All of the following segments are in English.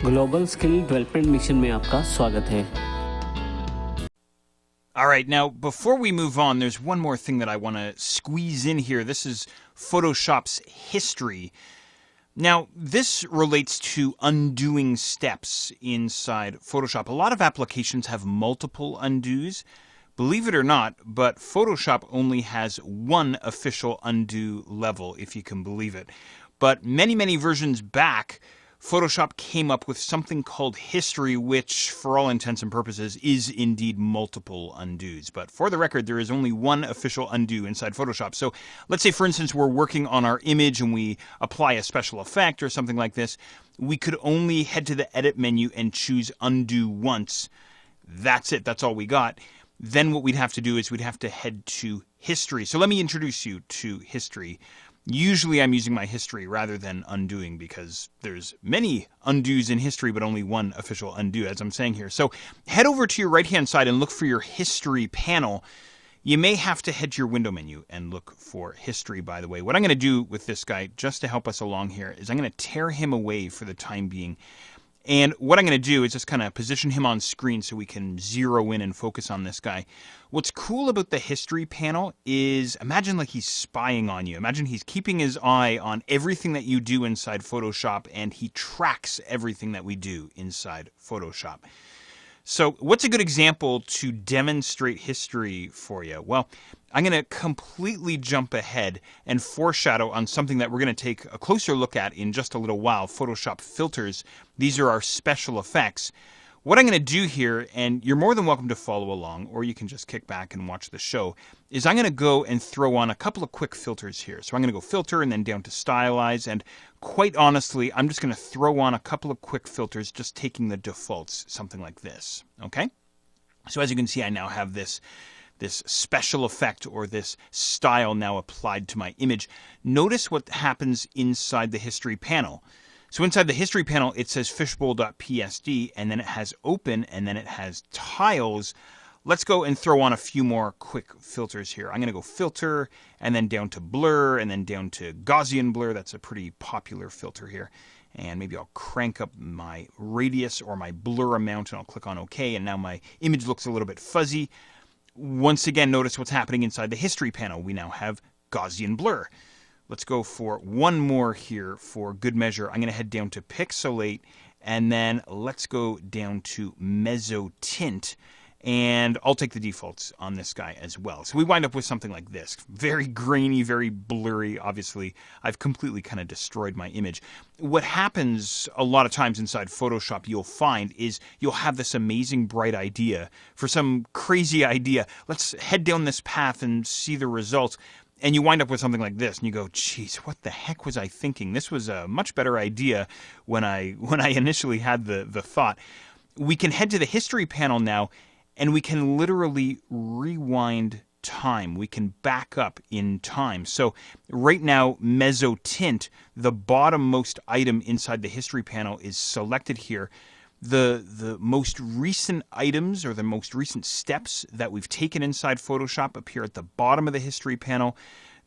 Global skill development mission में आपका स्वागत है। All right, now before we move on, there's one more thing that I want to squeeze in here. This is Photoshop's history. Now, this relates to undoing steps inside Photoshop. A lot of applications have multiple undos. Believe it or not, but Photoshop only has one official undo level, if you can believe it. But many versions back, Photoshop came up with something called history, which, for all intents and purposes, is indeed multiple undos. But for the record, there is only one official undo inside Photoshop. So let's say, for instance, we're working on our image and we apply a special effect or something like this. We could only head to the edit menu and choose undo once. That's it. That's all we got. Then what we'd have to do is we'd have to head to history. So let me introduce you to history. Usually I'm using my history rather than undoing because there's many undos in history, but only one official undo, as I'm saying here. So head over to your right-hand side and look for your history panel. You may have to head to your window menu and look for history, by the way. What I'm going to do with this guy, just to help us along here, is I'm going to tear him away for the time being. And what I'm going to do is just kind of position him on screen so we can zero in and focus on this guy. What's cool about the history panel is imagine like he's spying on you. Imagine he's keeping his eye on everything that you do inside Photoshop, and he tracks everything that we do inside Photoshop. So what's a good example to demonstrate history for you? Well, I'm going to completely jump ahead and foreshadow on something that we're going to take a closer look at in just a little while, Photoshop filters. These are our special effects. What I'm going to do here, and you're more than welcome to follow along, or you can just kick back and watch the show, is I'm going to go and throw on a couple of quick filters here. So I'm going to go filter and then down to stylize, and quite honestly, I'm just going to throw on a couple of quick filters, just taking the defaults, something like this, okay? So as you can see, I now have this special effect or this style now applied to my image. Notice what happens inside the history panel. So inside the history panel, it says fishbowl.psd, and then it has open, and then it has tiles. Let's go and throw on a few more quick filters here. I'm going to go filter, and then down to blur, and then down to Gaussian blur. That's a pretty popular filter here. And maybe I'll crank up my radius or my blur amount, and I'll click on OK, and now my image looks a little bit fuzzy. Once again, notice what's happening inside the history panel. We now have Gaussian blur. Let's go for one more here for good measure. I'm going to head down to pixelate, and then let's go down to meso tint, and I'll take the defaults on this guy as well. So we wind up with something like this. Very grainy, very blurry. Obviously, I've completely kind of destroyed my image. What happens a lot of times inside Photoshop, you'll find, is you'll have this amazing bright idea for some crazy idea. Let's head down this path and see the results. And you wind up with something like this, and you go, geez, what the heck was I thinking? This was a much better idea when I initially had the thought. We can head to the history panel now, and we can literally rewind time. We can back up in time. So right now, meso tint, the bottommost item inside the history panel, is selected here. The most recent items or the most recent steps that we've taken inside Photoshop appear at the bottom of the history panel.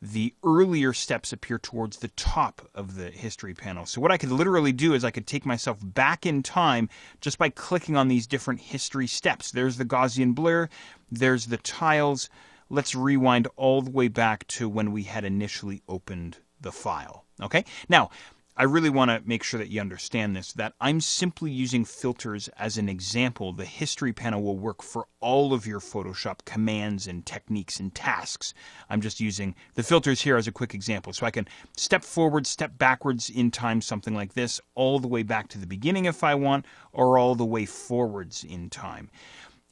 The earlier steps appear towards the top of the history panel. So what I could literally do is I could take myself back in time just by clicking on these different history steps. There's the Gaussian blur. There's the tiles. Let's rewind all the way back to when we had initially opened the file. Okay? Now, I really want to make sure that you understand this, that I'm simply using filters as an example. The history panel will work for all of your Photoshop commands and techniques and tasks. I'm just using the filters here as a quick example. So I can step forward, step backwards in time, something like this, all the way back to the beginning if I want, or all the way forwards in time.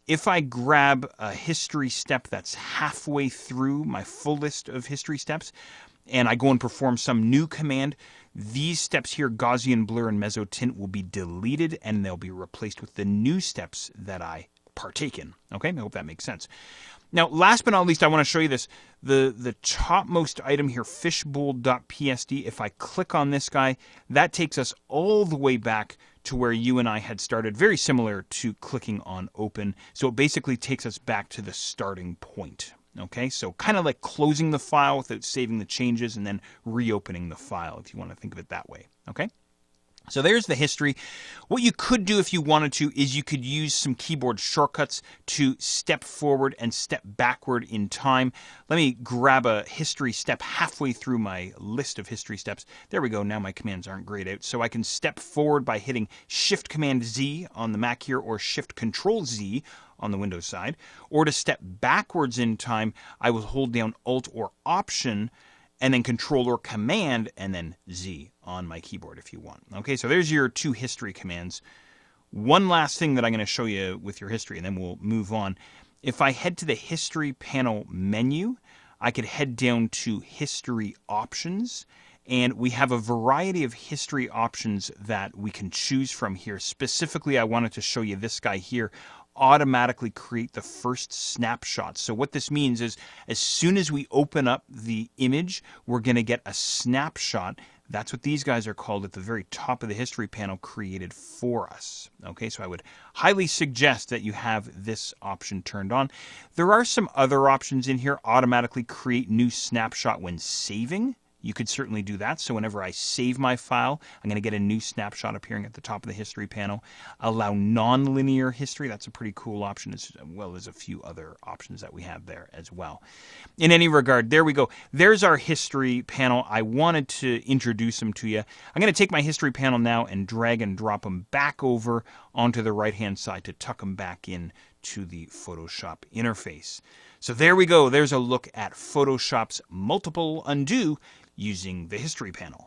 If I grab a history step that's halfway through my full list of history steps, and I go and perform some new command, these steps here, Gaussian blur and meso tint, will be deleted, and they'll be replaced with the new steps that I partake in. Okay, I hope that makes sense. Now, last but not least, I want to show you this. The topmost item here, fishbowl.psd, if I click on this guy, that takes us all the way back to where you and I had started, very similar to clicking on open. So it basically takes us back to the starting point. Okay, so kind of like closing the file without saving the changes and then reopening the file, if you want to think of it that way. Okay? So there's the history. What you could do if you wanted to is you could use some keyboard shortcuts to step forward and step backward in time. Let me grab a history step halfway through my list of history steps. There we go. Now my commands aren't grayed out. So I can step forward by hitting Shift-Command-Z on the Mac here, or Shift-Control-Z on the Windows side. Or to step backwards in time, I will hold down Alt or Option and then Control or Command, and then Z on my keyboard if you want. Okay, so there's your two history commands. One last thing that I'm going to show you with your history, and then we'll move on. If I head to the History panel menu, I could head down to History Options, and we have a variety of history options that we can choose from here. Specifically, I wanted to show you this guy here, automatically create the first snapshot. So what this means is as soon as we open up the image, we're going to get a snapshot. That's what these guys are called at the very top of the history panel, created for us. Okay, so I would highly suggest that you have this option turned on. There are some other options in here. Automatically create new snapshot when saving. You could certainly do that. So whenever I save my file, I'm going to get a new snapshot appearing at the top of the history panel. Allow nonlinear history. That's a pretty cool option, as well as a few other options that we have there as well. In any regard, there we go. There's our history panel. I wanted to introduce them to you. I'm going to take my history panel now and drag and drop them back over onto the right-hand side to tuck them back in to the Photoshop interface. So there we go. There's a look at Photoshop's multiple undo using the history panel.